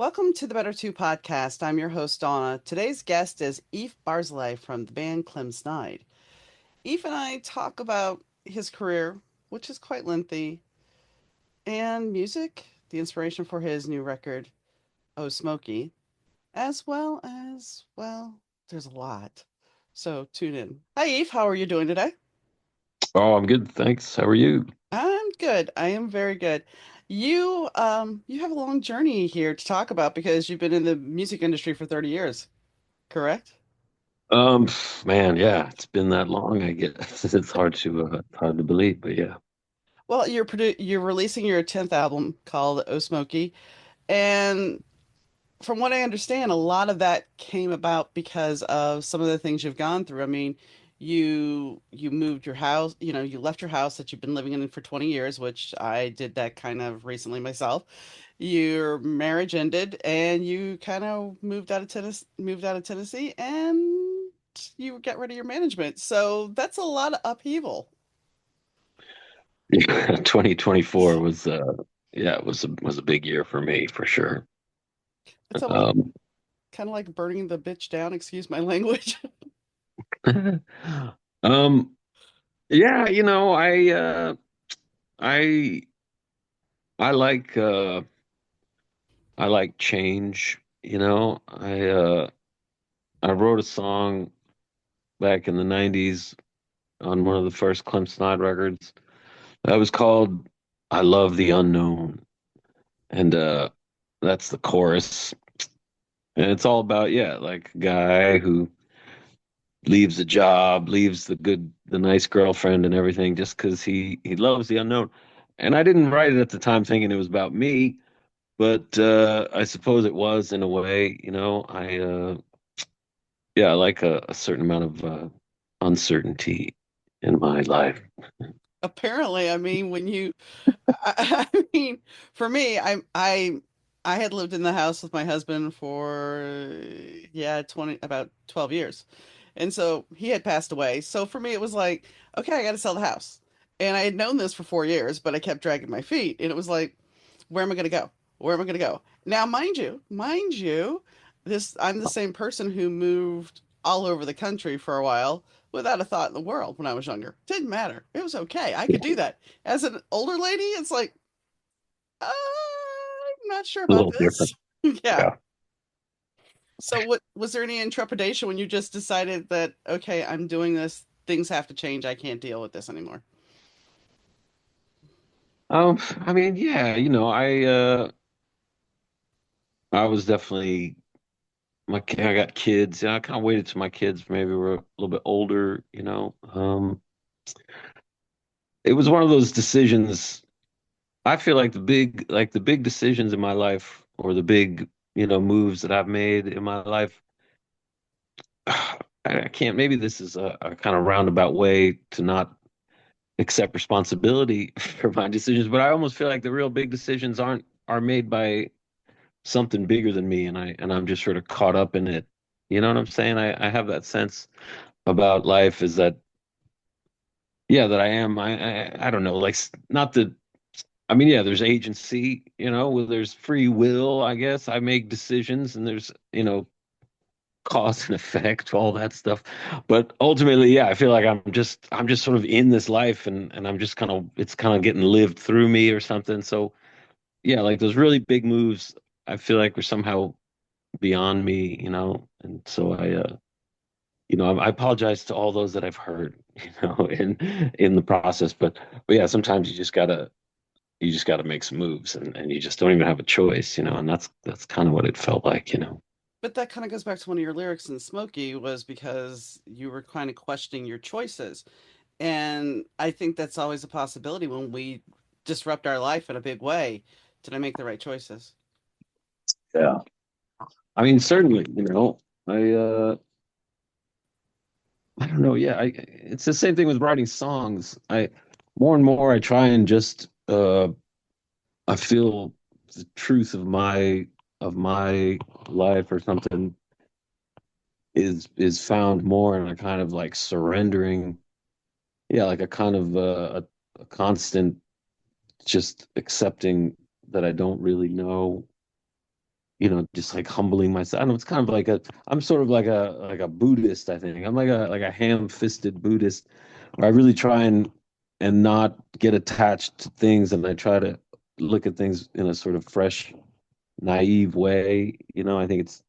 Welcome to the Better Two podcast. I'm your host, Donna. Today's guest is Eef Barzelay from the band Clem Snide. Eef and I talk about his career, which is quite lengthy, and music, the inspiration for his new record, Oh Smokey, as well as, well, there's a lot. So tune in. Hi, Eef. How are you doing today? Oh, I'm good, thanks. How are you? I'm good. I am very good. You have a long journey here to talk about because you've been in the music industry for 30 years, correct? Man, yeah, it's been that long, I guess. It's hard to believe, but yeah. Well, you're releasing your 10th album called Oh Smokey, and from what I understand, a lot of that came about because of some of the things you've gone through. I mean, you moved your house, you left your house that you've been living in for 20 years, which I did that kind of recently myself. Your marriage ended and you kind of moved out of Tennessee and you get rid of your management. So that's a lot of upheaval. 2024 was yeah, it was a big year for me for sure. It's almost Um kind of like burning the bitch down, excuse my language. um yeah, I I like I like change, I wrote a song back in the 90s on one of the first Clem Snide records. That was called I Love the Unknown. And that's the chorus. And it's all about, yeah, like a guy who leaves the job, leaves the nice girlfriend and everything just because he loves the unknown. And I didn't write it at the time thinking it was about me, but I suppose it was in a way, yeah, I like a certain amount of uncertainty in my life. Apparently, I mean, I mean, for me, I had lived in the house with my husband for yeah, 20 about 12 years. And so he had passed away. So for me it was like, okay, I got to sell the house. And I had known this for 4 years, but I kept dragging my feet and it was like, where am I going to go? Where am I going to go? Now, mind you, this I'm the same person who moved all over the country for a while without a thought in the world when I was younger. Didn't matter. It was okay. I could do that. As an older lady, it's like, I'm not sure A about little different. this. Yeah. Yeah. So what was there any intrepidation when you just decided that, okay, I'm doing this, things have to change, I can't deal with this anymore? I mean, yeah, I was definitely I got kids. Yeah, I kind of waited till my kids maybe were a little bit older, you know. It was one of those decisions. I feel like the big decisions in my life or the big, moves that I've made in my life. I can't, maybe this is a kind of roundabout way to not accept responsibility for my decisions, but I almost feel like the real big decisions are made by something bigger than me, and I'm just sort of caught up in it. You know what I'm saying? I have that sense about life is that yeah, that I am I don't know, like not that I mean, yeah, there's agency, where there's free will, I guess. I make decisions and there's, cause and effect, all that stuff. But ultimately, yeah, I feel like I'm just sort of in this life and I'm just kind of it's kind of getting lived through me or something. So yeah, like those really big moves, I feel like were somehow beyond me, and so I apologize to all those that I've hurt, in the process. But yeah, sometimes you just gotta make some moves and you just don't even have a choice, and that's kind of what it felt like. But that kind of goes back to one of your lyrics in Smokey was because you were kind of questioning your choices. And I think that's always a possibility when we disrupt our life in a big way. Did I make the right choices? Yeah. I mean, certainly, I don't know, yeah, it's the same thing with writing songs. I more and more I try and just I feel the truth of my life or something is found more in a kind of like surrendering, yeah, like a kind of a constant just accepting that I don't really know, just like humbling myself. I don't know, it's kind of like I'm sort of like a Buddhist, I think. I'm like a ham-fisted Buddhist where I really try and not get attached to things, and I try to look at things in a sort of fresh, naive way. I think it's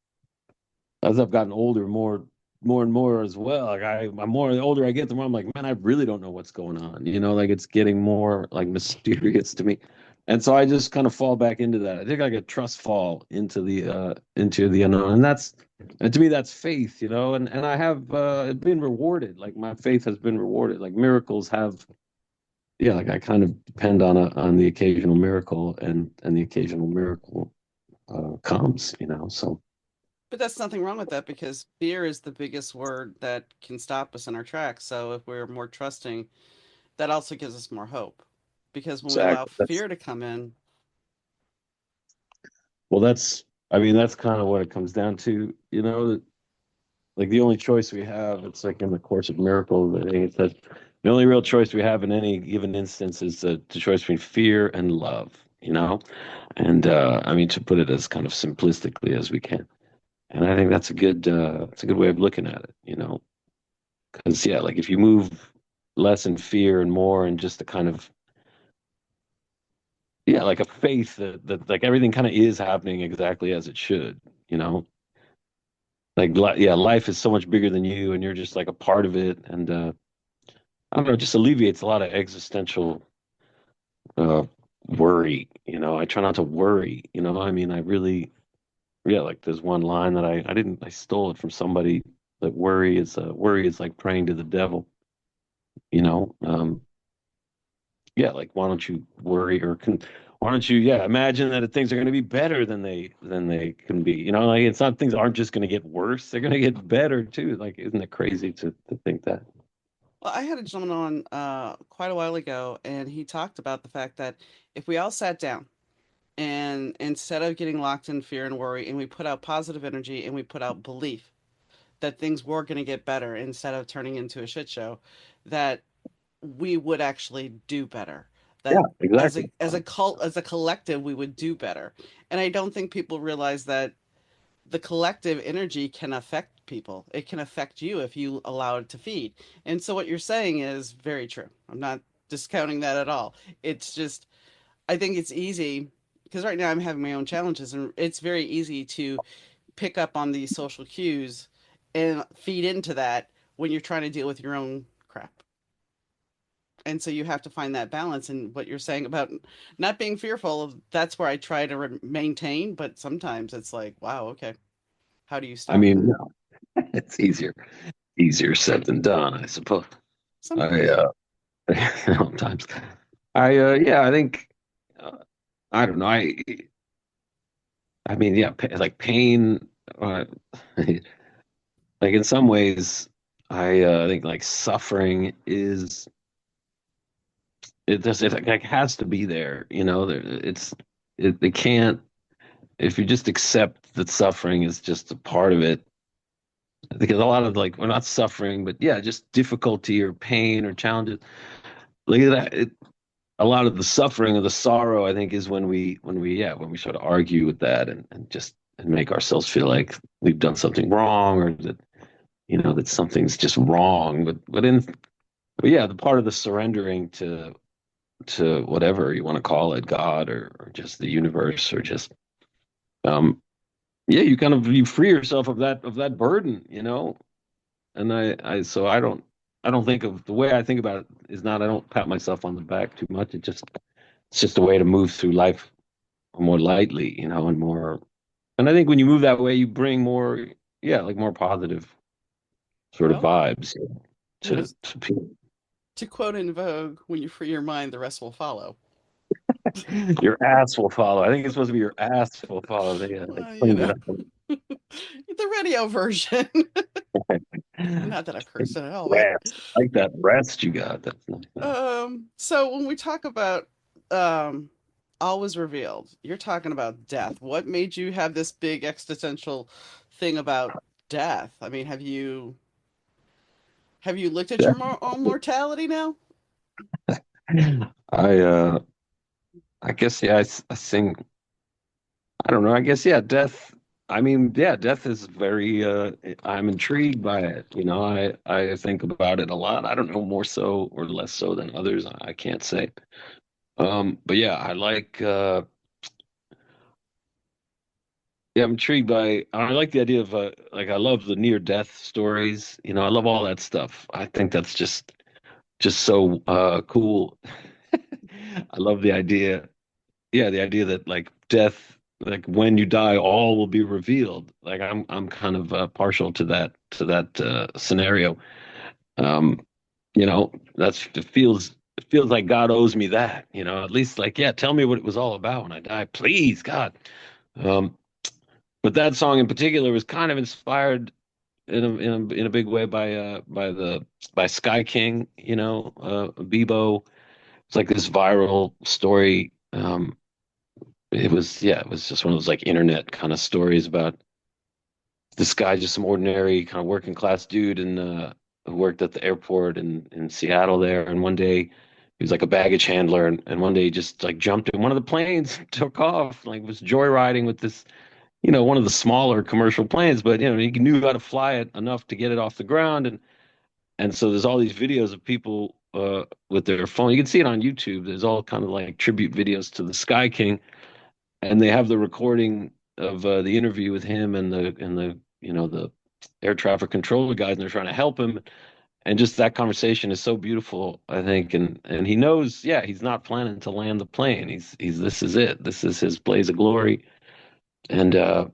as I've gotten older, more and more as well. Like I'm more the older I get, the more I'm like, man, I really don't know what's going on. Like it's getting more like mysterious to me. And so I just kind of fall back into that. I think like a trust fall into the unknown. And to me that's faith, and I have been rewarded. Like my faith has been rewarded. Like miracles have yeah, like I kind of depend on the occasional miracle and the occasional miracle comes, so But that's nothing wrong with that because fear is the biggest word that can stop us in our tracks. So if we're more trusting, that also gives us more hope. Because when we allow exactly. That's fear to come in, Well, I mean, that's kind of what it comes down to, that like the only choice we have, it's like in the Course of Miracles, I think it says the only real choice we have in any given instance is the choice between fear and love. And I mean, to put it as kind of simplistically as we can. And I think that's a good way of looking at it. Because yeah, like if you move less in fear and more in just a kind of yeah, like a faith that like everything kind of is happening exactly as it should, you know. Yeah, life is so much bigger than you, and you're just like a part of it. And I don't know, it just alleviates a lot of existential uh, worry. I try not to worry. I mean, I really, yeah, like there's one line that I stole it from somebody that worry is like praying to the devil. You know, yeah, like why don't you worry why don't you imagine that things are going to be better than they can be. Like it's not things aren't just going to get worse; they're going to get better too. Like, isn't it crazy to think that? well, I had a gentleman on quite a while ago, and he talked about the fact that if we all sat down and instead of getting locked in fear and worry, and we put out positive energy and we put out belief that things were going to get better instead of turning into a shit show, that we would actually do better. Yeah, That exactly. as a collective, we would do better. And I don't think people realize that the collective energy can affect people. It can affect you if you allow it to feed. And so what you're saying is very true. I'm not discounting that at all. It's just I think it's easy because right now I'm having my own challenges and it's very easy to pick up on these social cues and feed into that when you're trying to deal with your own crap. And so you have to find that balance. And what you're saying about not being fearful, that's where I try to maintain. But sometimes it's like, wow, okay, how do you I stop mean, that? no, it's easier said than done, I suppose. I Sometimes. sometimes I think I don't know. I mean, yeah, like pain. Uh, like in some ways, I think like suffering is it like has to be there. It can't if you just accept that suffering is just a part of it. Because a lot of like we're not suffering, but yeah, just difficulty or pain or challenges. Look at that. A lot of the suffering or the sorrow, I think, is when we sort of argue with that and just and make ourselves feel like we've done something wrong or that something's just wrong. But yeah, the part of the surrendering to whatever you want to call it, God or just the universe or just um yeah, you free yourself of that burden. And I don't think of the way I think about it is not I don't pat myself on the back too much. It's just a way to move through life more lightly, and more. And I think when you move that way, you bring more, yeah, like more positive sort of Well, vibes you know, to people. to quote In Vogue, when you free your mind, the rest will follow. Your ass will follow. I think it's supposed to be your ass will follow. They Well, cleaned it up. the radio version. Not that I cursed it at all, but Rest. I like that rest you got. That's nice. so when we talk about um all was revealed, you're talking about death. What made you have this big existential thing about death? I mean, have you looked at your own mortality now? I uh I guess yeah, I sing. I don't know. I guess yeah, death. I mean, yeah, death is very. I'm intrigued by it. I think about it a lot. I don't know more so or less so than others. I can't say. But yeah, I like. Yeah, I'm intrigued by. I like the idea of like I love the near death stories. I love all that stuff. I think that's just so cool. I love the idea. Yeah, the idea that like death, like when you die, all will be revealed. Like I'm kind of partial to that scenario. Um, it feels like God owes me that. At least like yeah, tell me what it was all about when I die, please, God. Um, but that song in particular was kind of inspired in a big way by Sky King. Bebo. It's like this viral story. It was just one of those like internet kind of stories about this guy, just some ordinary kind of working class dude, and who worked at the airport in Seattle there. And one day he was like a baggage handler, and one day he just like jumped in one of the planes, took off, like was joyriding with this, one of the smaller commercial planes, but he knew how to fly it enough to get it off the ground, and so there's all these videos of people with their phone. You can see it on YouTube. There's all kind of like tribute videos to the Sky King, and they have the recording of the interview with him and the air traffic controller guys, and they're trying to help him. And just that conversation is so beautiful, I think. And he knows, yeah, he's not planning to land the plane. He's this is it. This is his blaze of glory. And I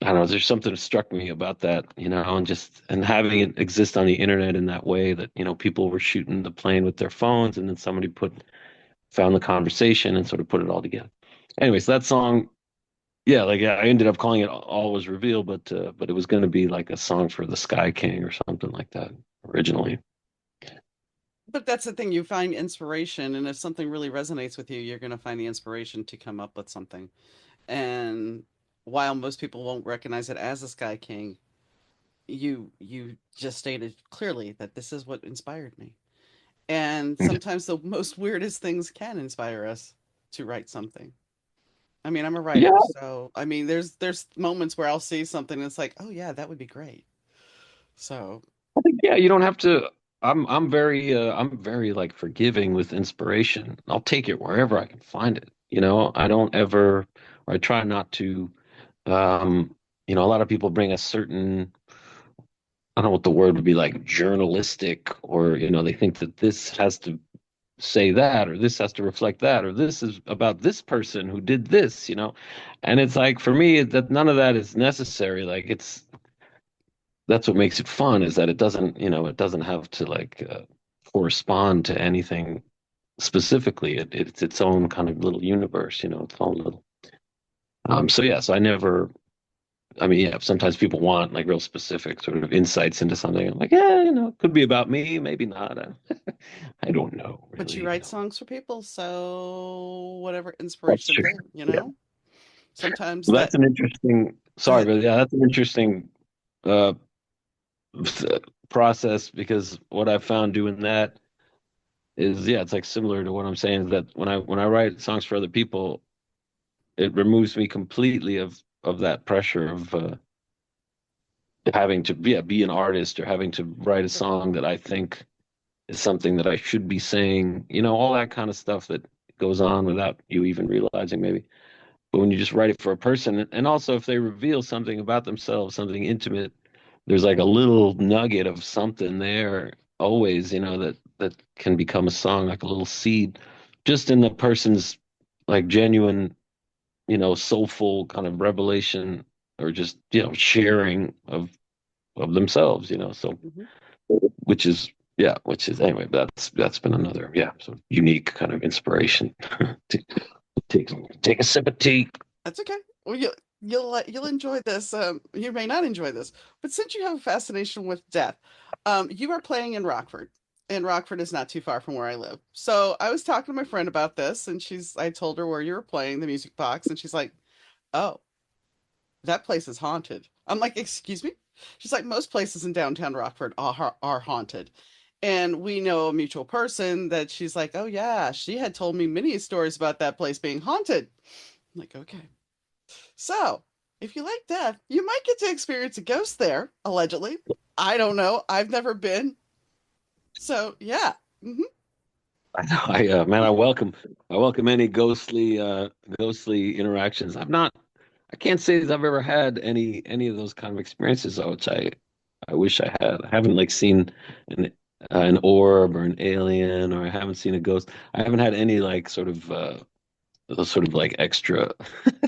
don't know, there's something that struck me about that, and having it exist on the internet in that way that, people were shooting the plane with their phones, and then somebody found the conversation and sort of put it all together. Anyway, so that song, yeah, like yeah, I ended up calling it "All Was Revealed," but it was going to be like a song for the Sky King or something like that originally. But that's the thing, you find inspiration, and if something really resonates with you, you're going to find the inspiration to come up with something. And while most people won't recognize it as a Sky King, you just stated clearly that this is what inspired me. And sometimes the most weirdest things can inspire us to write something. I mean, I'm a Yeah, writer, so I mean, there's moments where I'll see something and it's like, oh yeah, that would be great. So, I think yeah, you don't have to. I'm very like forgiving with inspiration. I'll take it wherever I can find it. I don't ever, or I try not to. A lot of people bring a certain, I don't know what the word would be, like journalistic, or they think that this has to say that, or this has to reflect that, or this is about this person who did this. And it's like for me that none of that is necessary. Like that's what makes it fun, is that it doesn't have to like correspond to anything specifically. It's its own kind of little universe, its own little. So yeah, so I never. I mean, yeah, sometimes people want like real specific sort of insights into something. I'm like, yeah, it could be about me, maybe not. I don't know but you really. write songs for people, so whatever That's inspiration true. they, Yeah. sometimes Well, that's that, an interesting. go Sorry, ahead. but yeah, that's an interesting uh, process, because what I've found doing that is, yeah, it's like similar to what I'm saying, is that when I write songs for other people, it removes me completely of that pressure of having to be an artist, or having to write a song that I think is something that I should be saying, all that kind of stuff that goes on without you even realizing maybe. But when you just write it for a person, and also if they reveal something about themselves, something intimate, there's like a little nugget of something there always, that can become a song, like a little seed, just in the person's like genuine, soulful kind of revelation, or just, sharing of themselves. So Mhm. which is yeah, which is anyway, that's been another, yeah, so unique kind of inspiration. to take take a sip of tea. That's okay. Well, you'll enjoy this. You may not enjoy this, but since you have a fascination with death, you are playing in Rockford, and Rockford is not too far from where I live. So I was talking to my friend about this, and I told her where you were playing the music box, and she's like, "Oh, that place is haunted." I'm like, "Excuse me?" She's like, "Most places in downtown Rockford are haunted." And we know a mutual person that she's like, "Oh yeah, she had told me many stories about that place being haunted." I'm like, "Okay." So, if you like death, you might get to experience a ghost there, allegedly. I don't know. I've never been. So, yeah. Hmm. I know. Man, I welcome any ghostly interactions. I can't say that I've ever had any of those kind of experiences, though, which I wish I had. I haven't like seen an an orb or an alien, or I haven't seen a ghost. I haven't had any like those sort of like extra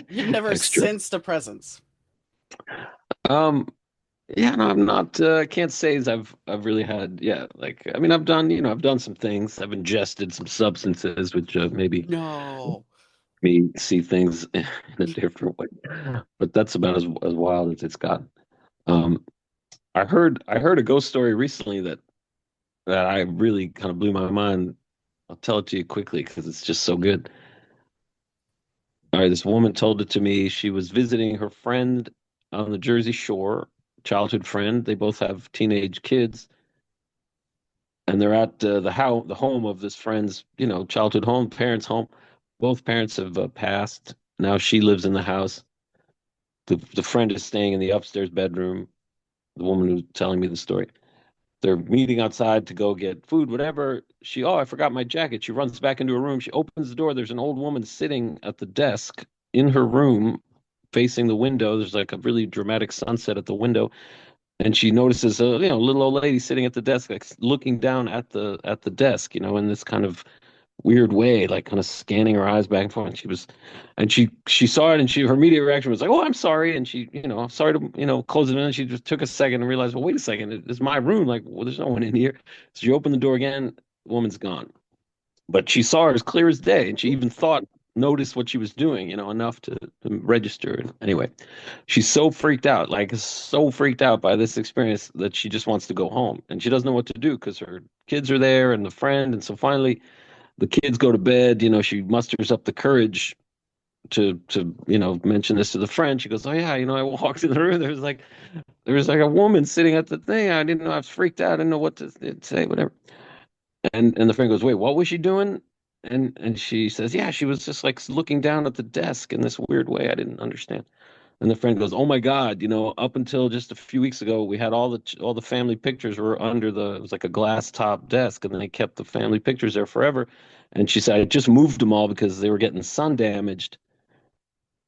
You've never extra. sensed a presence. Um, yeah, no, I'm not. I can't say as I've really had. Yeah, like I mean, I've done I've done some things. I've ingested some substances, which maybe No. me see things in a different way. But that's about as wild as it's gotten. Um, I heard a ghost story recently that I really kind of blew my mind. I'll tell it to you quickly because it's just so good. All right, this woman told it to me. She was visiting her friend on the Jersey Shore, childhood friend. They both have teenage kids, and they're at the home of this friend's, childhood home, parents' home. Both parents have passed. Now she lives in the house. The friend is staying in the upstairs bedroom. The woman who's telling me the story. They're meeting outside to go get food, whatever. Oh, I forgot my jacket. She runs back into her room. She opens the door. There's an old woman sitting at the desk in her room, facing the window. There's like a really dramatic sunset at the window, and she notices a little old lady sitting at the desk, like looking down at the desk, in this kind of weird way, like kind of scanning her eyes back and forth. And she saw it, and her immediate reaction was like, "Oh, I'm sorry," and she, I'm sorry to, close it in. And she just took a second and realized, well, wait a second, it's my room. Like, well, there's no one in here. So she opened the door again. The woman's gone, but she saw her as clear as day, and she even noticed what she was doing, enough to register. Anyway, she's so freaked out by this experience that she just wants to go home, and she doesn't know what to do because her kids are there and the friend, and so finally the kids go to bed. She musters up the courage to mention this to the friend. She goes, "Oh yeah, I walked in the room. There was like a woman sitting at the thing. I didn't know. I was freaked out. I didn't know what to say. Whatever." And the friend goes, "Wait, what was she doing?" And she says, "Yeah, she was just like looking down at the desk in this weird way. I didn't understand." And the friend goes, "Oh my God, up until just a few weeks ago, we had all the family pictures were under it was like a glass top desk, and they kept the family pictures there forever." And she said, "I just moved them all because they were getting sun damaged."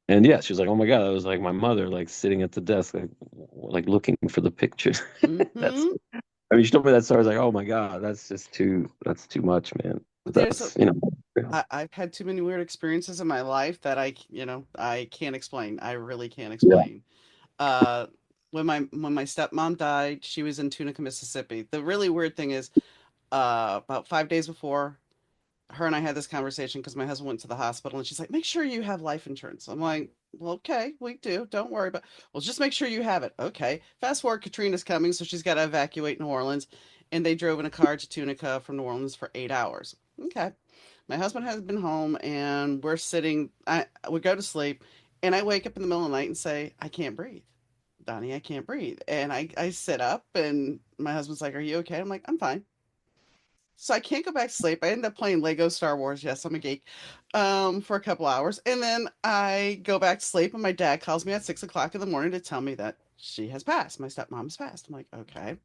And yeah, she was like, "Oh my God, that was like my mother, like sitting at the desk, like looking for the pictures." That's, Hmm. I mean, she told me that story. I was like, "Oh my God, that's too much, man." There's a, Yeah, I've had too many weird experiences in my life that I can't explain. I really can't yeah, explain. Uh, when my stepmom died, she was in Tunica, Mississippi. The really weird thing is, about 5 days before, her and I had this conversation because my husband went to the hospital, and she's like, "Make sure you have life insurance." I'm like, "Well, okay, we do. Don't worry, but well, just make sure you have it." Okay. Fast forward, Katrina's coming, so she's got to evacuate New Orleans, and they drove in a car to Tunica from New Orleans for 8 hours. Okay. My husband has been home, and we're sitting. I we go to sleep, and I wake up in the middle of the night and say, "I can't breathe, Donnie. I can't breathe." And I sit up, and my husband's like, "Are you okay?" I'm like, "I'm fine." So I can't go back to sleep. I end up playing Lego Star Wars. Yes, I'm a geek. For a couple hours, and then I go back to sleep. And my dad calls me at 6 o'clock in the morning to tell me that she has passed. My stepmom has passed. I'm like, okay.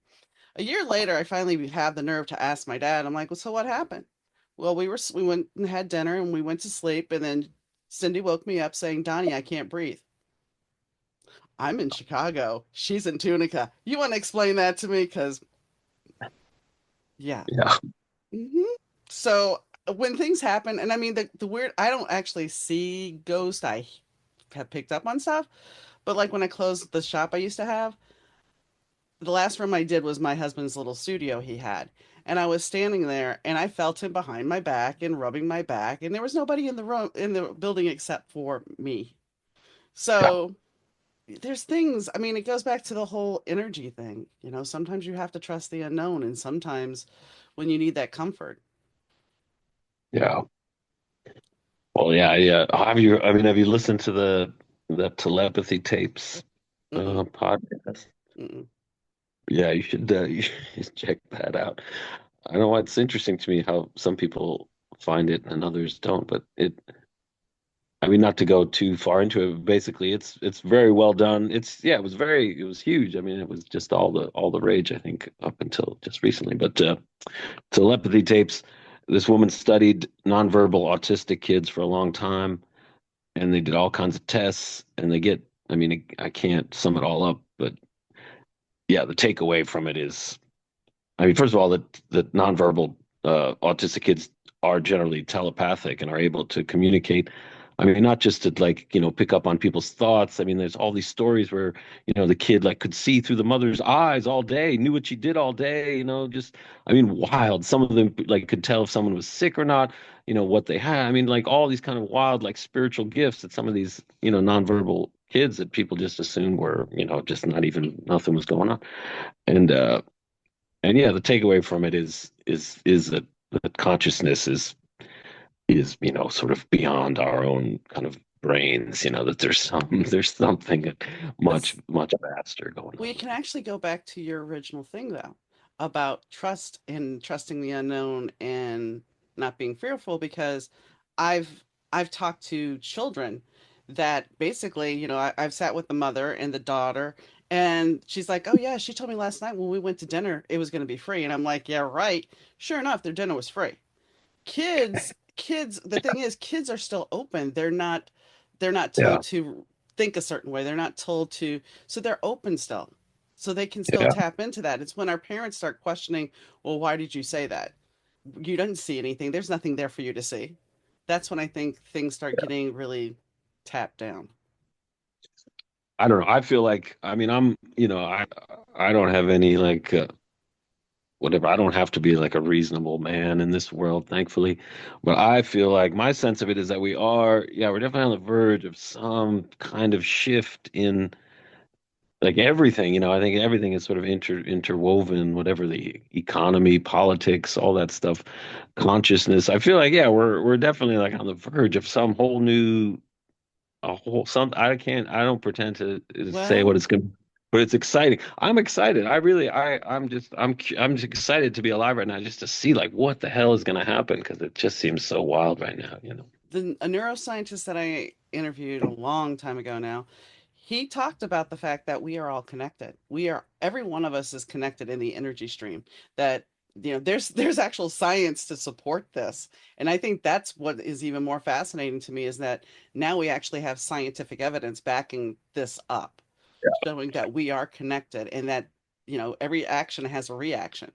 A year later, I finally have the nerve to ask my dad. I'm like, well, so what happened? Well, we went and had dinner, and we went to sleep, and then Cindy woke me up saying, "Donnie, I can't breathe." I'm in Chicago. She's in Tunica. You want to explain that to me? Because yeah. yeah, Hmm. So when things happen, and I mean the weird, I don't actually see ghosts. I have picked up on stuff, but like when I closed the shop I used to have, the last room I did was my husband's little studio he had. And I was standing there and I felt him behind my back and rubbing my back, and there was nobody in the room in the building except for me. yeah, So there's things, I mean, it goes back to the whole energy thing. Sometimes you have to trust the unknown, and sometimes when you need that comfort. yeah. Well, yeah, yeah. Have you listened to the telepathy tapes Mm-mm, podcast? mm-mm. Yeah, you should check that out. I know it's interesting to me how some people find it and others don't, but I mean, not to go too far into it, basically, it's very well done. It's yeah, it was huge. I mean, it was just all the rage, I think, up until just recently. But telepathy tapes. This woman studied nonverbal autistic kids for a long time, and they did all kinds of tests, and they get. I mean, I can't sum it all up, but yeah, the takeaway from it is, I mean, first of all, that nonverbal autistic kids are generally telepathic and are able to communicate. I mean, not just to like, pick up on people's thoughts. I mean, there's all these stories where, the kid like could see through the mother's eyes all day, knew what she did all day, just, I mean, wild. Some of them like could tell if someone was sick or not, what they had. I mean, like all these kind of wild, like spiritual gifts that some of these, nonverbal kids that people just assume were, just not even nothing was going on. And and yeah, the takeaway from it is that consciousness is sort of beyond our own kind of brains. That there's something much This much vaster going We on. can actually go back to your original thing though about trust and trusting the unknown and not being fearful because I've talked to children that basically, I've sat with the mother and the daughter and she's like, "Oh yeah, she told me last night when we went to dinner it was going to be free." And I'm like, "Yeah, right." Sure enough, their dinner was free. Kids, the thing is kids are still open. They're not Yeah, told to think a certain way. They're not told to, so they're open still. So they can still yeah, tap into that. It's when our parents start questioning, well, why did you say that? You didn't see anything. There's nothing there for you to see. That's when I think things start yeah. getting really tapped down. I don't know. I feel like I mean I don't have any like whatever. I don't have to be like a reasonable man in this world, thankfully. But I feel like my sense of it is that we're definitely on the verge of some kind of shift in like everything, I think everything is sort of interwoven, whatever the economy, politics, all that stuff, consciousness. I feel like, yeah, we're definitely like on the verge of some whole new, a whole some. I don't pretend to say what Well, it's gonna, but it's exciting. I'm excited. I really, I'm just excited to be alive right now, just to see like what the hell is gonna happen because it just seems so wild right now. a neuroscientist that I interviewed a long time ago now, he talked about the fact that we are all connected. Every one of us is connected in the energy stream. That there's actual science to support this, and I think that's what is even more fascinating to me is that now we actually have scientific evidence backing this up, showing that we are connected and that every action has a reaction.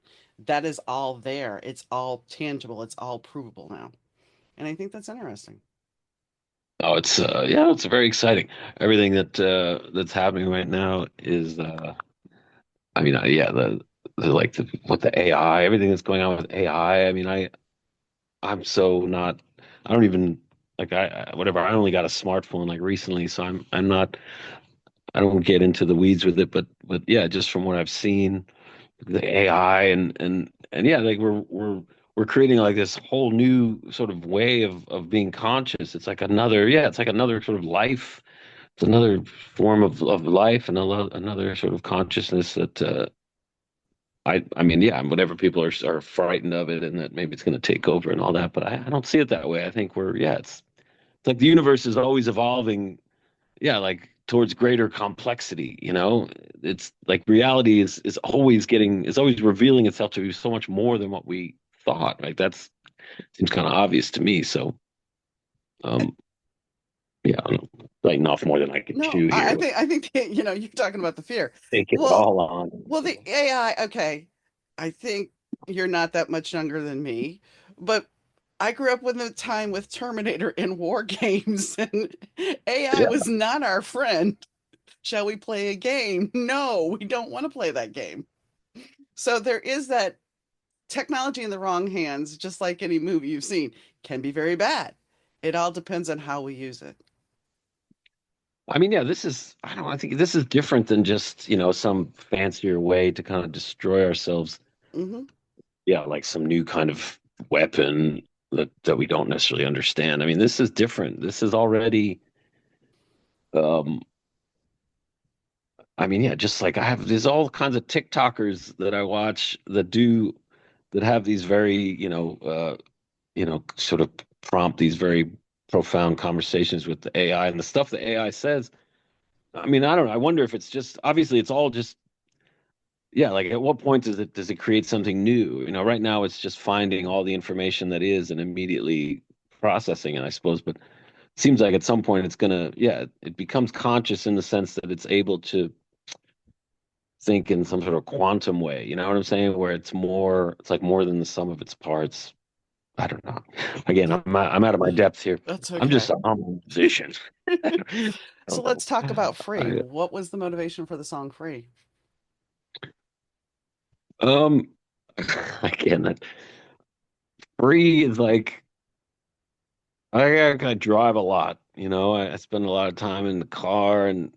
That is all there. It's all tangible. It's all provable now, and I think that's interesting. Oh, it's yeah, it's very exciting. Everything that's happening right now is I mean, yeah, the like the with the AI, everything that's going on with AI. I mean, I'm so not. I don't even like whatever. I only got a smartphone like recently, so I'm not. I don't get into the weeds with it, but yeah, just from what I've seen, the AI and yeah, like we're creating like this whole new sort of way of being conscious. It's like another yeah, it's like another sort of life. It's another form of life and another sort of consciousness that. I mean, yeah, whatever people are frightened of it and that maybe it's going to take over and all that, but I don't see it that way. I think yeah, it's like the universe is always evolving, yeah, like towards greater complexity. It's like reality is always revealing itself to be so much more than what we thought, right? That's seems kind of obvious to me. So, um, yeah, I don't know, biting off more than I can No, chew I here, I but think I think you're talking about the fear. taking it Well, all on. well, the AI. Okay, I think you're not that much younger than me, but I grew up with a time with Terminator and war games, and AI Yeah. was not our friend. Shall we play a game? No, we don't want to play that game. So there is that technology in the wrong hands, just like any movie you've seen, can be very bad. It all depends on how we use it. I mean, yeah, I don't know, I think this is different than just, some fancier way to kind of destroy ourselves. Hmm. Yeah, like some new kind of weapon that we don't necessarily understand. I mean, this is different. This is already, um, I mean, yeah, just like there's all kinds of TikTokers that I watch that have these very, sort of prompt these very profound conversations with the AI and the stuff the AI says. I mean, I don't know. I wonder if it's just obviously it's all just yeah, like at what point does it create something new? You know, right now it's just finding all the information that is and immediately processing it, I suppose. But it seems like at some point it's gonna, yeah, it becomes conscious in the sense that it's able to think in some sort of quantum way. You know what I'm saying? Where it's like more than the sum of its parts. I don't know. Again, I'm out of my depth here. That's I'm just okay. a humble musician. I So don't let's know. talk about Free. I, What was the motivation for the song Free? um, again, that free is like I drive a lot. You know, I spend a lot of time in the car, and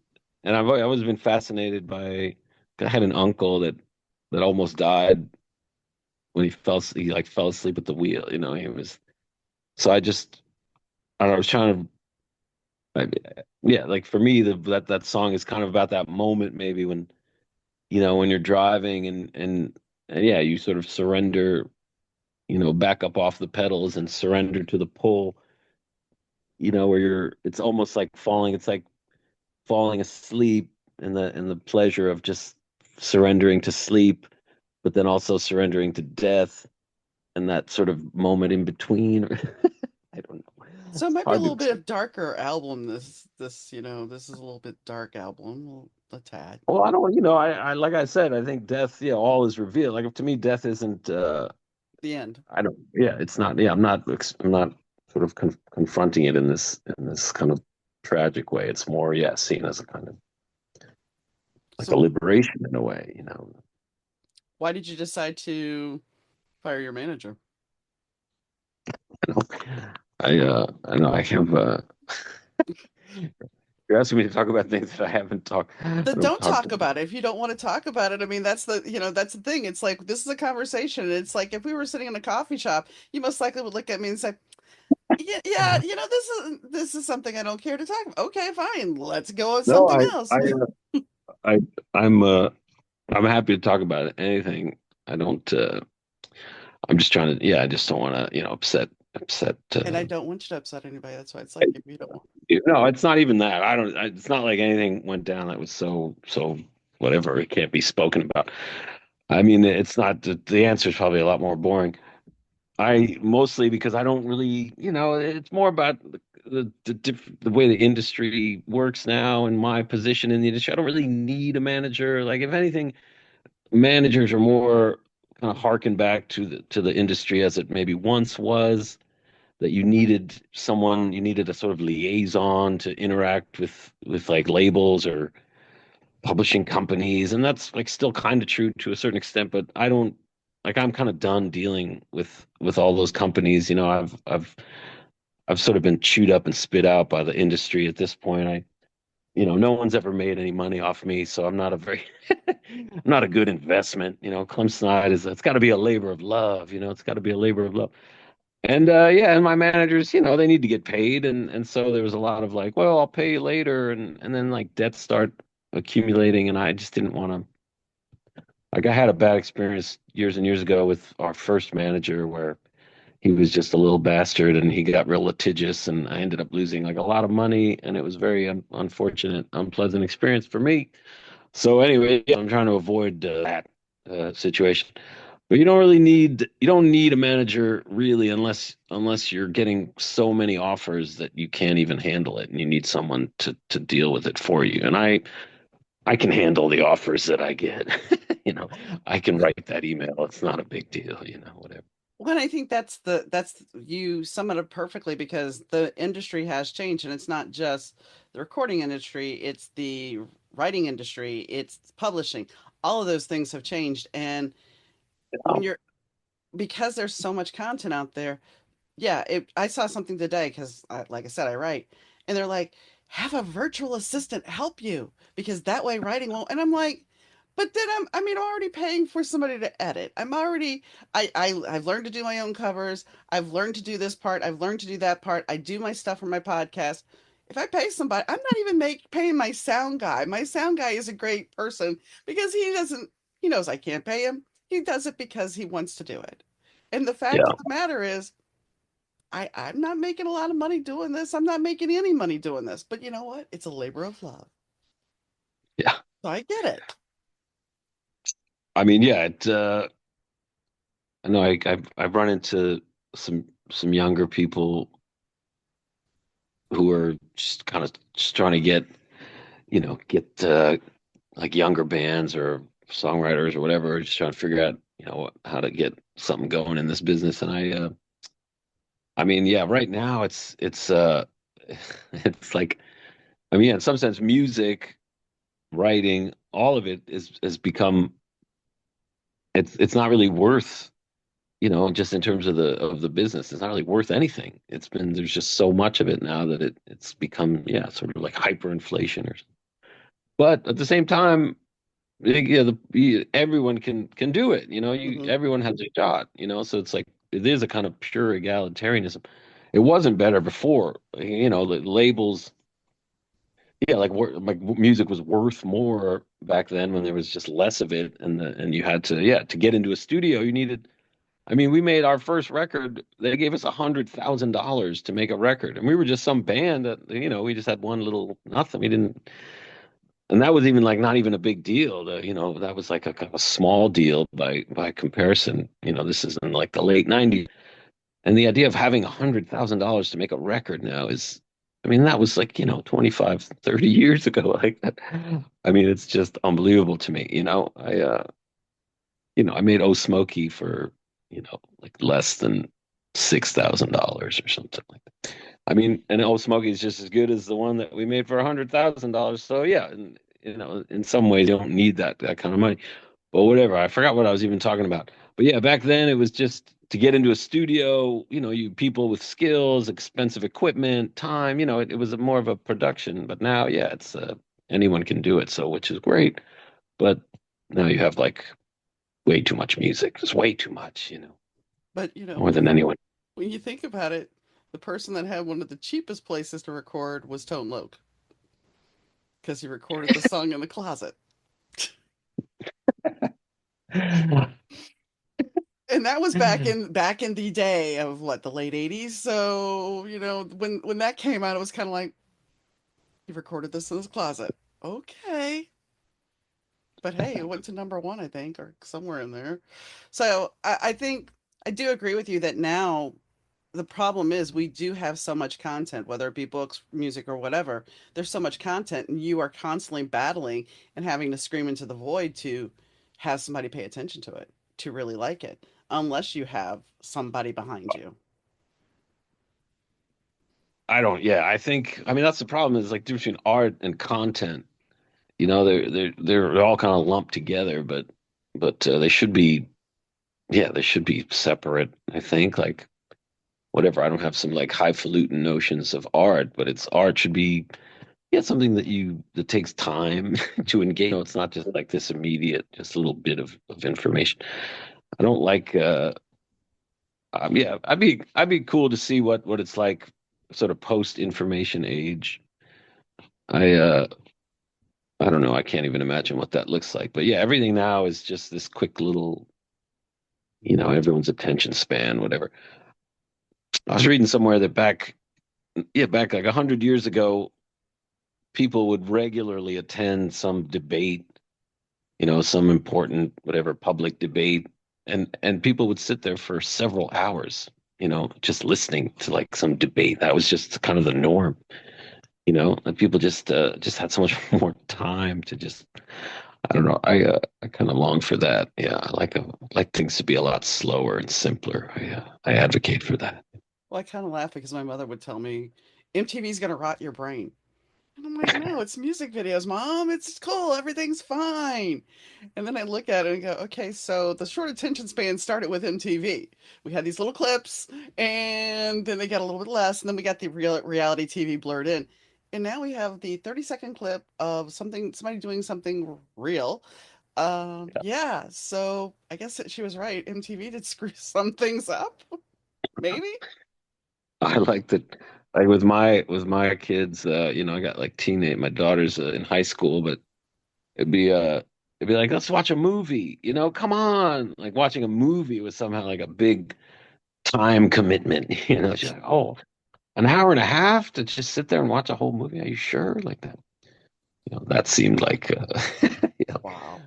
I've always been fascinated by. I had an uncle that almost died when he like fell asleep at the wheel. You know, he was so I don't know, I was trying to I, yeah, like for me that song is kind of about that moment maybe when when you're driving and yeah, you sort of surrender, back up off the pedals and surrender to the pull, where it's almost like it's like falling asleep and the pleasure of just surrendering to sleep, but then also surrendering to death and that sort of moment in between. I don't know. So it It's might be a hard to little bit explain. of darker album. This is a little bit dark album, a tad. Well, I don't, I like I said, I think death, yeah, all is revealed. Like to me, death isn't. The end. I don't. Yeah, it's not. Yeah, I'm not sort of confronting it in this kind of tragic way. It's more, yeah, seen as a kind of like a So liberation in a way. why did you decide to fire your manager? You know, I know I have. You're asking me to talk about things that I haven't talked. I Then don't don't talk talk about. about it. If you don't want to talk about it, I mean, that's the thing. It's like this is a conversation. It's like if we were sitting in a coffee shop, you most likely would look at me and say, "Yeah, yeah, this is something I don't care to talk about." Okay, fine. Let's go with No, something else. I, I'm, I'm happy to talk about it. Anything. I don't. I'm just trying to. Yeah, I just don't want to. Upset. And I don't want you to upset anybody. That's why it's like if you don't want. No, it's not even that. I don't. It's not like anything went down that was so whatever. It can't be spoken about. I mean, it's not. The answer is probably a lot more boring. I mostly because I don't really. It's more about the way the industry works now and my position in the industry. I don't really need a manager. Like, if anything, managers are more kind of harken back to the industry as it maybe once was that you needed a sort of liaison to interact with like labels or publishing companies, and that's like still kind of true to a certain extent, but I don't like I'm kind of done dealing with all those companies. I've sort of been chewed up and spit out by the industry at this point. No one's ever made any money off me, so I'm not a very I'm not a good investment. Clem Snide it's got to be a labor of love. It's got to be a labor of love. And yeah, and my managers, they need to get paid, and so there was a lot of like, well, I'll pay you later, and then like debts start accumulating, and I just didn't want to. Like I had a bad experience years and years ago with our first manager where he was just a little bastard and he got real litigious, and I ended up losing like a lot of money, and it was very unfortunate, unpleasant experience for me. So anyway, yeah, I'm trying to avoid that situation. But you don't need a manager really unless you're getting so many offers that you can't even handle it and you need someone to deal with it for you. And I can handle the offers that I get. You know, I can write that email. It's not a big deal, whatever. Well, I think that's you sum it up perfectly because the industry has changed and it's not just the recording industry, it's the writing industry, it's publishing. All of those things have changed. And when Oh, you're because there's so much content out there, yeah, I saw something today because, like I said, I write, and they're like, have a virtual assistant help you because that way writing won't. And I'm like, but then I'm already paying for somebody to edit. I've learned to do my own covers. I've learned to do this part. I've learned to do that part. I do my stuff for my podcast. If I pay somebody, I'm not even paying my sound guy. My sound guy is a great person because he knows I can't pay him. He does it because he wants to do it. And the fact yeah. of the matter is, I'm not making a lot of money doing this. I'm not making any money doing this. But you know what? It's a labor of love. Yeah. So I get it. I mean, yeah, I know I've run into some younger people who are just kind of just trying to get like younger bands or songwriters or whatever, just trying to figure out, how to get something going in this business. And I mean, yeah, right now it's it's like, I mean, yeah, in some sense, music, writing, all of it is has become it's not really worth, just in terms of the business, it's not really worth anything. There's just so much of it now that it's become, yeah, sort of like hyperinflation or something. But at the same time, yeah, everyone can do it. Hmm. Everyone has a shot. So it's like it is a kind of pure egalitarianism. It wasn't better before. The labels, yeah, like music was worth more back then when there was just less of it, and you had to, yeah, to get into a studio, you needed. I mean, we made our first record. They gave us $100,000 to make a record, and we were just some band that, we just had one little nothing. We didn't, and that was even like not even a big deal. That was like a kind of a small deal by comparison. This is in like the late '90s, and the idea of having $100,000 to make a record now is, I mean, that was like 25, 30 years ago. Like that. I mean, it's just unbelievable to me. I made Oh Smokey for like less than $6,000 or something like that. I mean, and Oh Smokey is just as good as the one that we made for $100,000. So yeah, and in some ways, you don't need that kind of money. But whatever, I forgot what I was even talking about. But yeah, back then it was just to get into a studio. You people with skills, expensive equipment, time. It was more of a production. But now, yeah, it's anyone can do it. So which is great. But now you have like way too much music. There's way too much. But More than anyone. when you think about it, the person that had one of the cheapest places to record was Tone Loc because he recorded the song in the closet. And that was back in the day of what, the late 80s. So, when that came out, it was kind of like he recorded this in his closet. Okay. But hey, it went to number one, I think, or somewhere in there. So I think I do agree with you that now the problem is we do have so much content, whether it be books, music, or whatever. There's so much content, and you are constantly battling and having to scream into the void to have somebody pay attention to it, to really like it, unless you have somebody behind you. I don't. Yeah, I think. I mean, that's the problem. Is like difference between art and content. They're all kind of lumped together, but they should be. Yeah, they should be separate. I think. Like whatever. I don't have some like highfalutin notions of art, but it's art should be, yeah, something that takes time to engage. It's not just like this immediate, just a little bit of information. I don't like. Yeah, I'd be cool to see what it's like, sort of post information age. I I don't know. I can't even imagine what that looks like. But yeah, everything now is just this quick little, everyone's attention span, whatever. I was reading somewhere that back like 100 years ago, people would regularly attend some debate, some important, whatever, public debate, and people would sit there for several hours, just listening to like some debate. That was just kind of the norm, and people just had so much more time to just, I don't know. I kind of long for that. Yeah, I like things to be a lot slower and simpler. I advocate for that. Well, I kind of laugh because my mother would tell me, MTV's going to rot your brain. And I'm like, no, it's music videos, Mom. It's cool. Everything's fine. And then I look at it and go, okay, so the short attention span started with MTV. We had these little clips, and then they got a little bit less, and then we got the reality TV blurred in. And now we have the 30-second clip of somebody doing something real. Yeah, so I guess that she was right. MTV did screw some things up, maybe. I like that. Like with my kids, I got like teenage. My daughter's in high school, but it'd be uh it'd be like, let's watch a movie. Come on. Like watching a movie was somehow like a big. time commitment. She's like, oh, an hour and a half to just sit there and watch a whole movie. Are you sure? Like that. That seemed like Wow.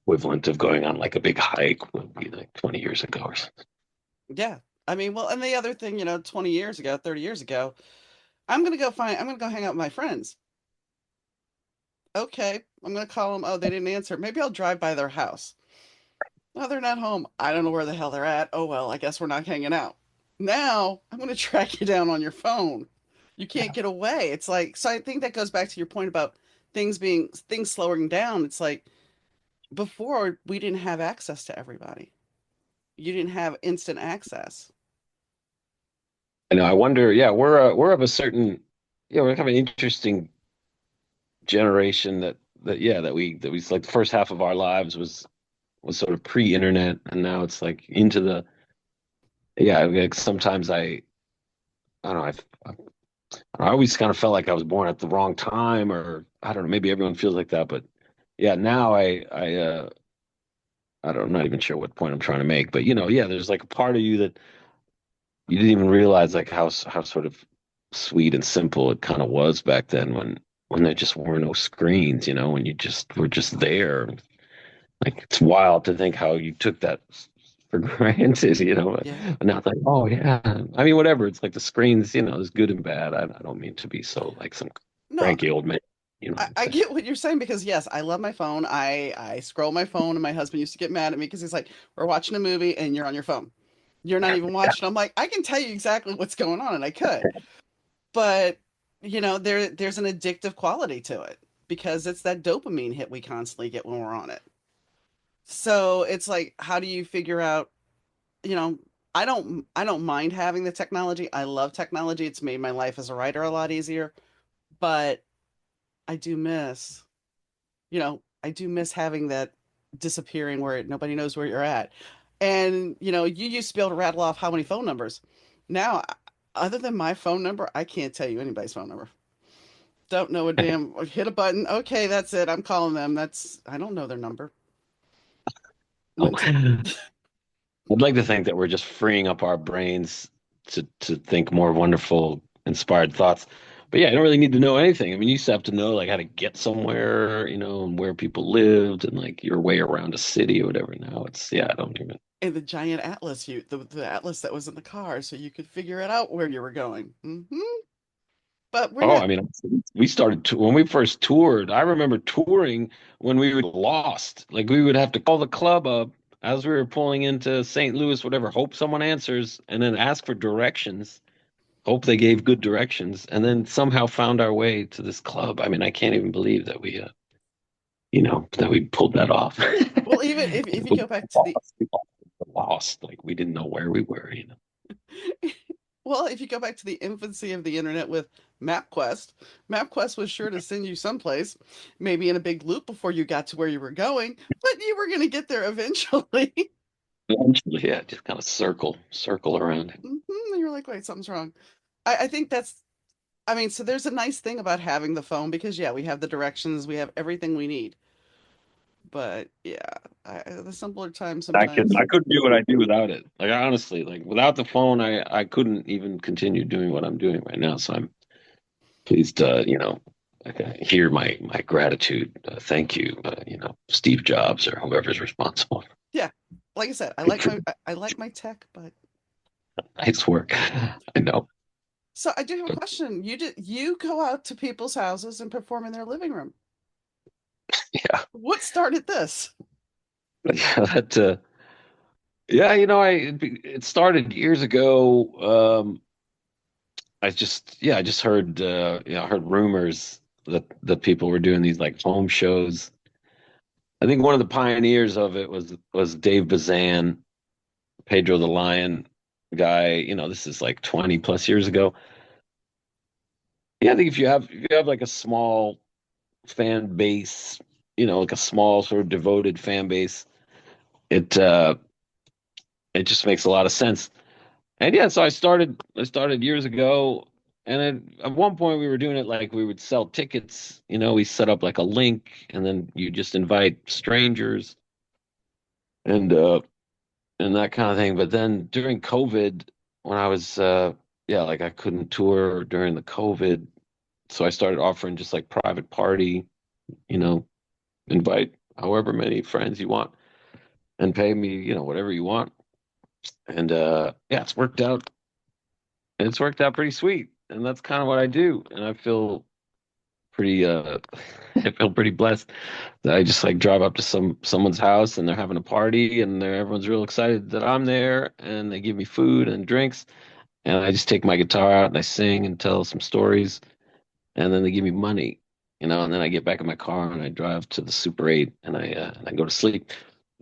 equivalent of going on like a big hike would be like 20 years ago or something. Yeah. I mean, well, and the other thing, 20 years ago, 30 years ago, I'm gonna go hang out with my friends. Okay. I'm gonna call them. Oh, they didn't answer. Maybe I'll drive by their house. Oh, they're not home. I don't know where the hell they're at. Oh, well, I guess we're not hanging out. Now I'm gonna track you down on your phone. You can't get away. It's like, so I think that goes back to your point about things slowing down. It's like before we didn't have access to everybody. You didn't have instant access. I know. I wonder. Yeah, we're of a certain, we're kind of an interesting generation that we like the first half of our lives was sort of pre-internet, and now it's like into the like sometimes I don't know I always kind of felt like I was born at the wrong time, or I don't know, maybe everyone feels like that, but yeah, now I don't, I'm not even sure what point I'm trying to make, but there's like a part of you that you didn't even realize like how sort of sweet and simple it kind of was back then when there just were no screens, when you just were just there. Like it's wild to think how you took that for granted, Yeah. But now it's like, oh yeah. I mean, whatever. It's like the screens, there's good and bad. I don't mean to be so like some No, cranky old man. You know what I'm I saying? get what you're saying because yes, I love my phone. I scroll my phone, and my husband used to get mad at me because he's like, "We're watching a movie and you're on your phone. You're not even Yeah. watching." I'm like, "I can tell you exactly what's going on," and I could, but there's an addictive quality to it because it's that dopamine hit we constantly get when we're on it. So it's like, how do you figure out? You know, I don't mind having the technology. I love technology. It's made my life as a writer a lot easier, but I do miss I do miss having that disappearing where nobody knows where you're at. And, you used to be able to rattle off how many phone numbers. Now, other than my phone number, I can't tell you anybody's phone number. Don't know a damn, hit a button. Okay, that's it. I'm calling them. I don't know their number. Oh, Went to, I'd like to think that we're just freeing up our brains to think more wonderful, inspired thoughts. But yeah, I don't really need to know anything. I mean, you used to have to know like how to get somewhere, and where people lived and like your way around a city or whatever. Now it's I don't even. and the giant atlas, the atlas that was in the car, so you could figure it out where you were going. But we're Oh, not. I mean, we started to, when we first toured. I remember touring when we were lost. Like we would have to call the club up as we were pulling into St. Louis, whatever, hope someone answers, and then ask for directions. Hope they gave good directions, and then somehow found our way to this club. I mean, I can't even believe that that we pulled that off. Well, even if you We go back to the lost, lost, like we didn't know where we were. Well, if you go back to the infancy of the internet with MapQuest, MapQuest was sure to send you someplace, maybe in a big loop before you got to where you were going, but you were going to get there eventually. Eventually, yeah, just kind of circle around it. And you're like, wait, something's wrong. I think I mean, so there's a nice thing about having the phone because, yeah, we have the directions, we have everything we need. But yeah, the simpler times I sometimes. couldn't do what I do without it. Like I honestly, like without the phone, I couldn't even continue doing what I'm doing right now. So I'm pleased, hear my gratitude. Thank you, Steve Jobs or whoever's responsible. Yeah, like I said, Good for I like my tech, but nice work. I know. so I do have a question. You go out to people's houses and perform in their living room. Yeah, What started this? yeah, yeah. It started years ago. I just heard, I heard rumors that people were doing these like home shows. I think one of the pioneers of it was Dave Bazan, Pedro the Lion guy. This is like 20 plus years ago. Yeah, I think if you have like a small fan base, like a small sort of devoted fan base, it uh it just makes a lot of sense. And yeah, so I started years ago, and then at one point we were doing it like we would sell tickets. We set up like a link, and then you just invite strangers, and and that kind of thing. But then during COVID, when I was yeah, like I couldn't tour during the COVID, so I started offering just like private party, you know, invite however many friends you want and pay me, whatever you want. And yeah, it's worked out pretty sweet. And that's kind of what I do. And I feel pretty I feel pretty blessed that I just like drive up to someone's house and they're having a party and everyone's real excited that I'm there and they give me food and drinks and I just take my guitar out and I sing and tell some stories and then they give me money, and then I get back in my car and I drive to the Super 8 and I go to sleep.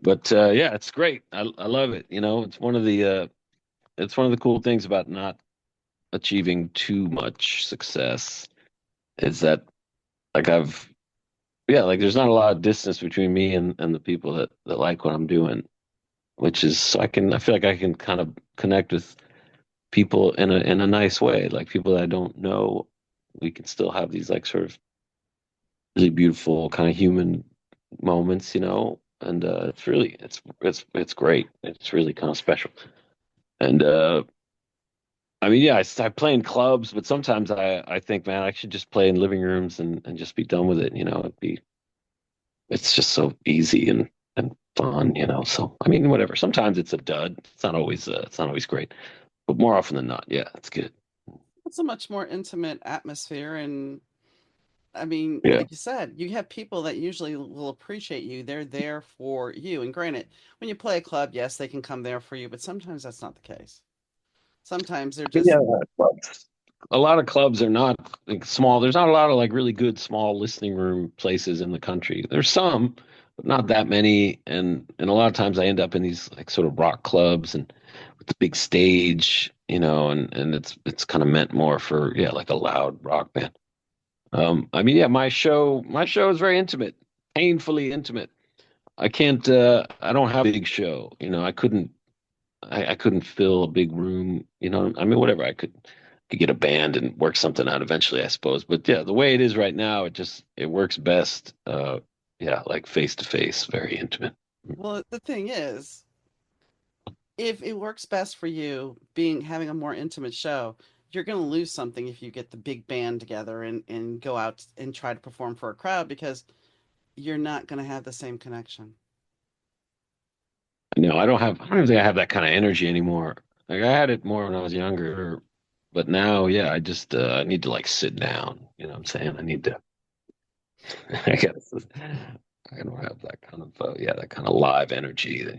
But yeah, it's great. I love it. It's one of the cool things about not achieving too much success is that like I've yeah, like there's not a lot of distance between me and the people that like what I'm doing, which is so I feel like I can kind of connect with people in a nice way, like people that I don't know. We can still have these like sort of really beautiful kind of human moments, and it's great. It's really kind of special. And I mean, yeah, I play in clubs, but sometimes I think, man, I should just play in living rooms and just be done with it. It's just so easy and fun. So I mean, whatever. Sometimes it's a dud. It's not always great, but more often than not, yeah, it's good. It's a much more intimate atmosphere, and I mean, Yeah. like you said, you have people that usually will appreciate you. They're there for you. And granted, when you play a club, yes, they can come there for you, but sometimes that's not the case. Sometimes they're Yeah, just, clubs. A lot of clubs are not like small. There's not a lot of like really good small listening room places in the country. There's some, but not that many. And a lot of times I end up in these like sort of rock clubs and with the big stage, and it's kind of meant more for yeah, like a loud rock band. I mean, yeah, my show is very intimate, painfully intimate. I don't have a big show. I couldn't fill a big room. I mean, whatever. I could get a band and work something out eventually, I suppose. But yeah, the way it is right now, it works best. Yeah, like face to face, very intimate. well, the thing is, if it works best for you being having a more intimate show, you're going to lose something if you get the big band together and go out and try to perform for a crowd because you're not going to have the same connection. No, I don't think I have that kind of energy anymore. Like I had it more when I was younger, but now, yeah, I need to like sit down. You know what I'm saying? I need to. I guess I don't have that kind of yeah, that kind of live energy that.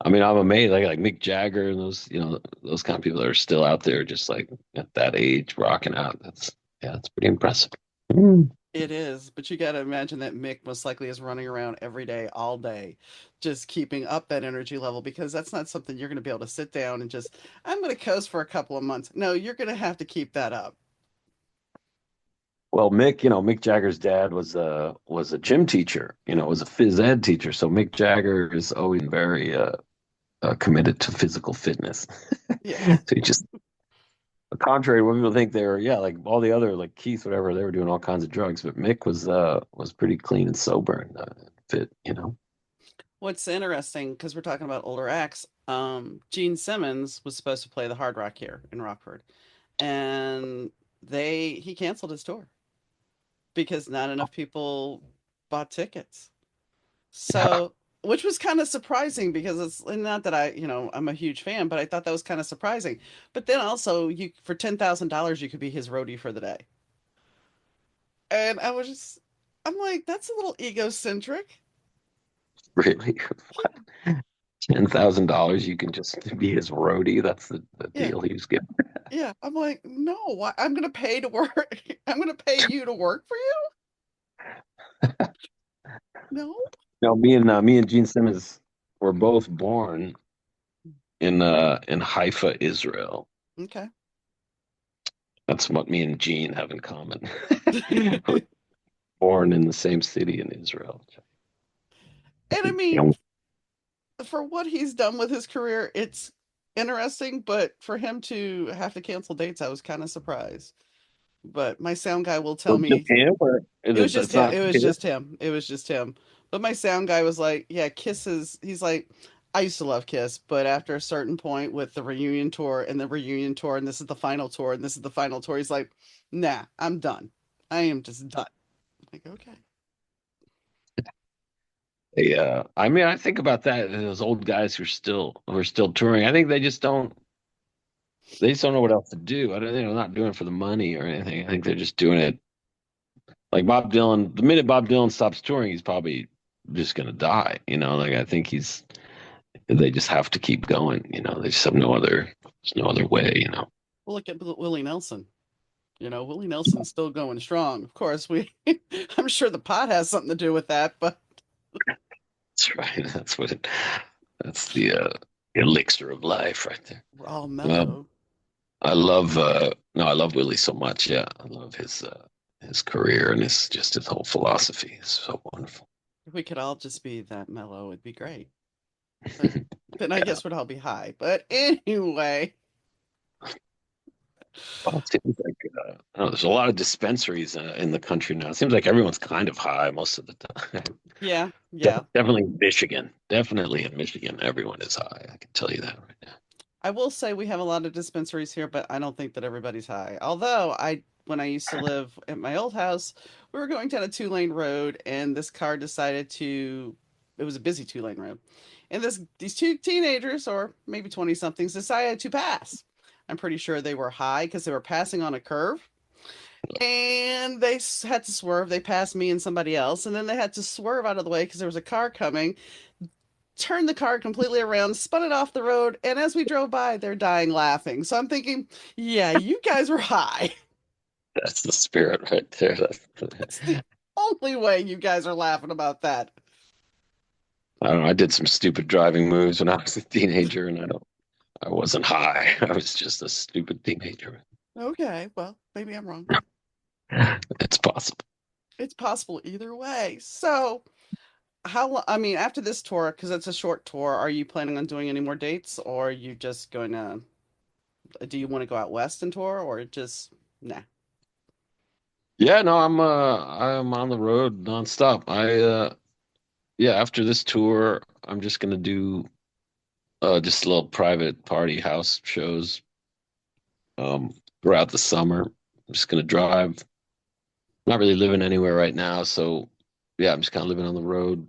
I mean, I'm amazed, like Mick Jagger and those kind of people that are still out there, just like at that age, rocking out. That's pretty impressive. Mm. It is, but you got to imagine that Mick most likely is running around every day, all day, just keeping up that energy level because that's not something you're going to be able to sit down and just, I'm going to coast for a couple of months. No, you're going to have to keep that up. Well, Mick Jagger's dad was a gym teacher, was a phys ed teacher. So Mick Jagger is always very committed to physical fitness. Yes. So he just, contrary to what people think, they were, yeah, like all the other like Keith, whatever, they were doing all kinds of drugs, but Mick was pretty clean and sober and fit. What's interesting, because we're talking about older acts, Gene Simmons was supposed to play the Hard Rock here in Rockford, and he canceled his tour because not enough people bought tickets. Yeah, So, which was kind of surprising because it's not that I'm a huge fan, but I thought that was kind of surprising. But then also, you for $10,000, you could be his roadie for the day. And I'm like, that's a little egocentric. really. Yeah, $10,000, you can just be his roadie. That's the yeah, deal he was given. yeah. I'm like, no, I'm gonna pay to work. I'm gonna pay you to work for you? No. No, me and Gene Simmons were both born in Haifa, Israel. Okay. That's what me and Gene have in common. We're born in the same city in Israel. And I You mean, know, for what he's done with his career, it's interesting, but for him to have to cancel dates, I was kind of surprised. But my sound guy will tell was it me just him, or is it was it? just It's him. not It was his. just him. It was just him. But my sound guy was like, "Yeah, kisses." He's like, I used to love Kiss, but after a certain point with the reunion tour and the reunion tour, and this is the final tour, and this is the final tour, he's like, nah, I'm done. I am just done. Like, okay. Yeah, I mean, I think about that. Those old guys who are still touring. I think they just don't know what else to do. I don't, they're not doing it for the money or anything. I think they're just doing it like Bob Dylan. The minute Bob Dylan stops touring, he's probably just gonna die. Like I think they just have to keep going. They just have there's no other way. Well, look at Willie Nelson. Willie Nelson's still going strong. Of course, I'm sure the pot has something to do with that, but That's right. That's the elixir of life right there. we're all Well, mellow. I love no, I love Willie so much. Yeah, I love his career and his whole philosophy. It's so wonderful. If we could all just be that mellow, it'd be great. But then I Yeah. guess we'd all be high. But anyway, Well, it seems like I don't know, there's a lot of dispensaries in the country now. It seems like everyone's kind of high most of the time. yeah, yeah. Definitely in Michigan. Definitely in Michigan, everyone is high. I can tell you that right now. I will say we have a lot of dispensaries here, but I don't think that everybody's high. Although when I used to live at my old house, we were going down a two-lane road, and this car decided to. It was a busy two-lane road, and these two teenagers, or maybe 20 somethings, decided to pass. I'm pretty sure they were high because they were passing on a curve, and had to swerve. They passed me and somebody else, and then they had to swerve out of the way because there was a car coming, turned the car completely around, spun it off the road, and as we drove by, they're dying laughing. So I'm thinking, yeah, you guys were high. That's the spirit right there. That's the only way you guys are laughing about that. I don't know. I did some stupid driving moves when I was a teenager, and I wasn't high. I was just a stupid teenager. Okay, well, maybe I'm wrong. It's possible. It's possible either way. So, I mean, after this tour, because it's a short tour, are you planning on doing any more dates, or are you just going to, do you want to go out west and tour, or just, nah? Yeah, no, I'm on the road nonstop. Yeah, after this tour, I'm just gonna do just little private party house shows throughout the summer. I'm just gonna drive. Not really living anywhere right now, so yeah, I'm just kind of living on the road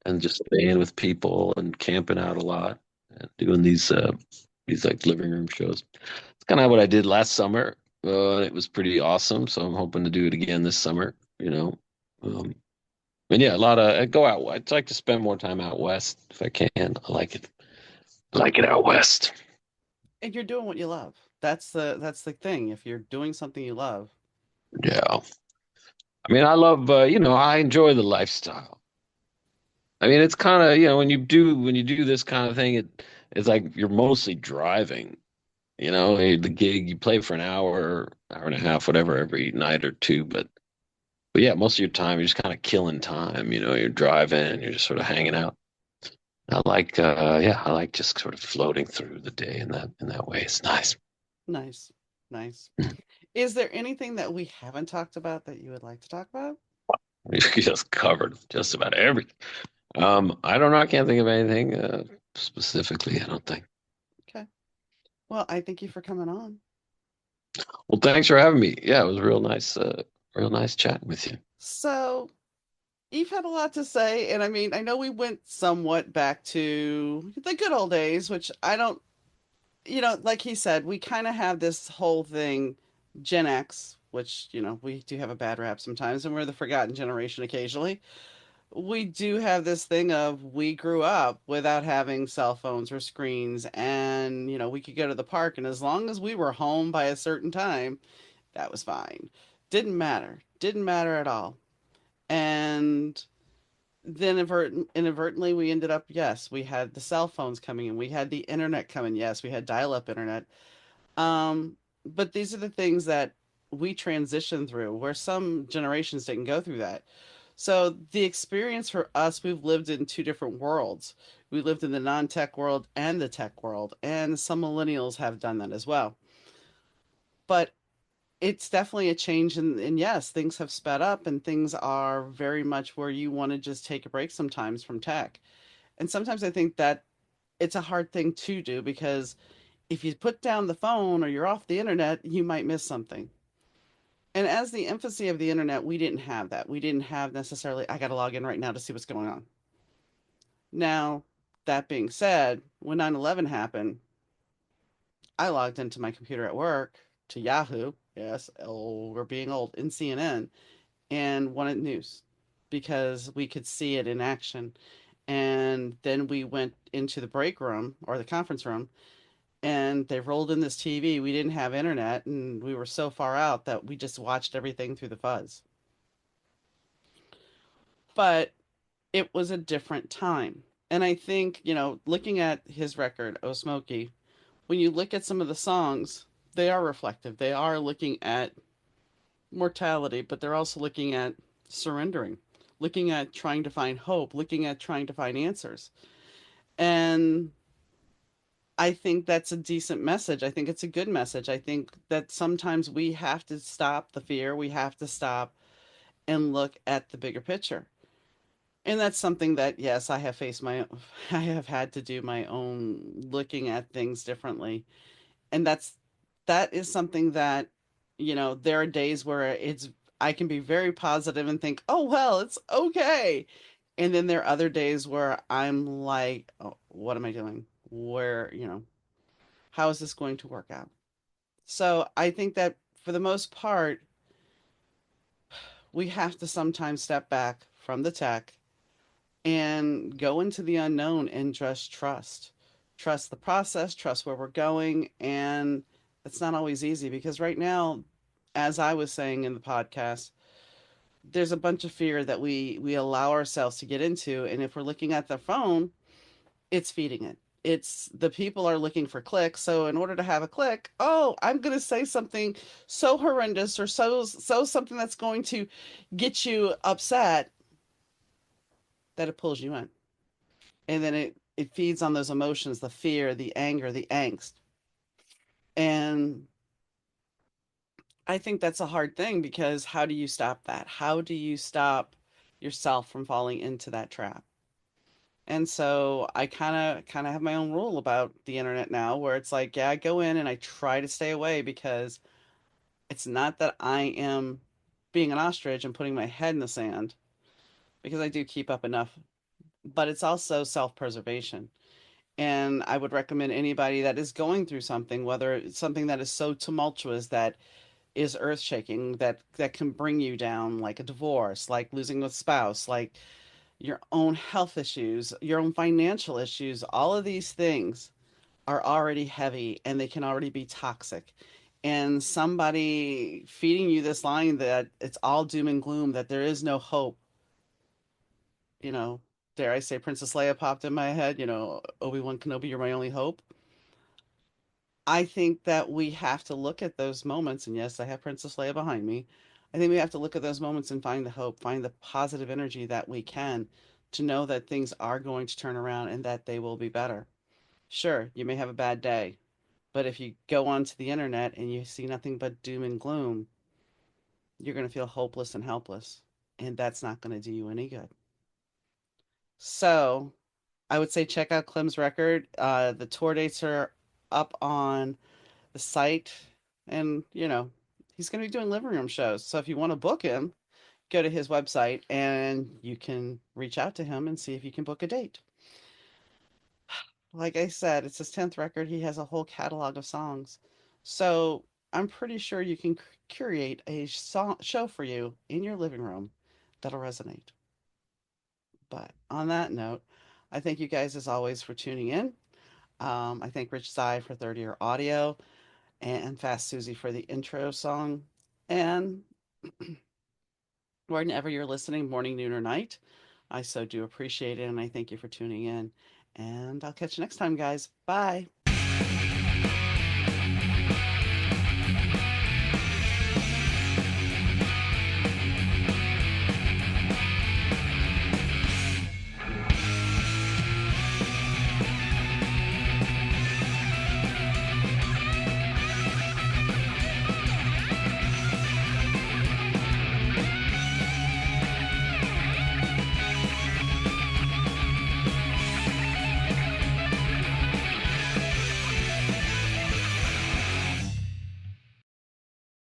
and just staying with people and camping out a lot and doing these like living room shows. It's kind of what I did last summer. It was pretty awesome, so I'm hoping to do it again this summer, you know. Um, and yeah, a lot of I go out. I'd like to spend more time out west if I can. I like it. I like it out west. And you're doing what you love. That's the thing. If you're doing something you love, Yeah. I mean, I love, I enjoy the lifestyle. I mean, it's kind of, when you do this kind of thing, it's like you're mostly driving. The gig you play for an hour, hour and a half, whatever, every night or two. But yeah, most of your time you're just kind of killing time. You're driving, you're just sort of hanging out. I like just sort of floating through the day in that way. It's nice. nice, nice. Is there anything that we haven't talked about that you would like to talk about? We just covered just about everything. I don't know. I can't think of anything specifically. I don't think. Okay. Well, I thank you for coming on. Well, thanks for having me. Yeah, it was real nice chatting with you. So, Eve had a lot to say, and I mean, I know we went somewhat back to the good old days, which I don't, like he said, we kind of have this whole thing, Gen X, which, we do have a bad rap sometimes, and we're the forgotten generation occasionally. We do have this thing of we grew up without having cell phones or screens, and, we could go to the park, and as long as we were home by a certain time, that was fine. Didn't matter. Didn't matter at all. And then inadvertently we ended up, yes, we had the cell phones coming in, we had the internet coming, yes, we had dial-up internet. But these are the things that we transitioned through, where some generations didn't go through that. So the experience for us, we've lived in two different worlds. We lived in the non-tech world and the tech world, and some millennials have done that as well. But it's definitely a change, and yes, things have sped up, and things are very much where you want to just take a break sometimes from tech. And sometimes I think that it's a hard thing to do because if you put down the phone or you're off the internet, you might miss something. And as the infancy of the internet, we didn't have that. We didn't have necessarily, I got to log in right now to see what's going on. Now, that being said, when 9/11 happened, I logged into my computer at work to Yahoo. Yes, oh, we're being old, in CNN, and wanted news because we could see it in action. And then we went into the break room or the conference room, and they rolled in this TV. We didn't have internet, and we were so far out that we just watched everything through the fuzz. But it was a different time. And I think, looking at his record, Oh Smokey, when you look at some of the songs, they are reflective. They are looking at mortality, but they're also looking at surrendering, looking at trying to find hope, looking at trying to find answers. And I think that's a decent message. I think it's a good message. I think that sometimes we have to stop the fear. We have to stop and look at the bigger picture. And that's something that, yes, I have faced I have had to do my own looking at things differently. And that is something that, there are days where I can be very positive and think, oh, well, it's okay. And then there are other days where I'm like, oh, what am I doing? How is this going to work out? So I think that for the most part, we have to sometimes step back from the tech and go into the unknown and just trust. Trust the process, trust where we're going. And it's not always easy because right now, as I was saying in the podcast, there's a bunch of fear that we allow ourselves to get into. And if we're looking at the phone, it's feeding it. It's the people are looking for clicks. So in order to have a click, oh, I'm going to say something so horrendous or so something that's going to get you upset that it pulls you in. And then it feeds on those emotions, the fear, the anger, the angst. And I think that's a hard thing because how do you stop that? How do you stop yourself from falling into that trap? And so I kind of have my own rule about the internet now where it's like, yeah, I go in and I try to stay away because it's not that I am being an ostrich and putting my head in the sand because I do keep up enough, but it's also self-preservation. And I would recommend anybody that is going through something, whether it's something that is so tumultuous that is earth shaking, that can bring you down, like a divorce, like losing a spouse, like your own health issues, your own financial issues, all of these things are already heavy and they can already be toxic. And somebody feeding you this line that it's all doom and gloom, that there is no hope, you know, dare I say Princess Leia popped in my head, Obi-Wan Kenobi, you're my only hope. I think that we have to look at those moments, and yes, I have Princess Leia behind me. I think we have to look at those moments and find the hope, find the positive energy that we can to know that things are going to turn around and that they will be better. Sure, you may have a bad day, but if you go onto the internet and you see nothing but doom and gloom, you're going to feel hopeless and helpless, and that's not going to do you any good. So, I would say check out Clem's record. The tour dates are up on the site, and he's going to be doing living room shows. So if you want to book him, go to his website and you can reach out to him and see if you can book a date. Like I said, it's his 10th record. He has a whole catalog of songs. So I'm pretty sure you can curate a show for you in your living room that'll resonate. But on that note, I thank you guys as always for tuning in. I thank Rich Zai for 30-year audio and Fast Susie for the intro song. And whenever you're listening, morning, noon, or night, I so do appreciate it. And I thank you for tuning in. And I'll catch you next time, guys. Bye.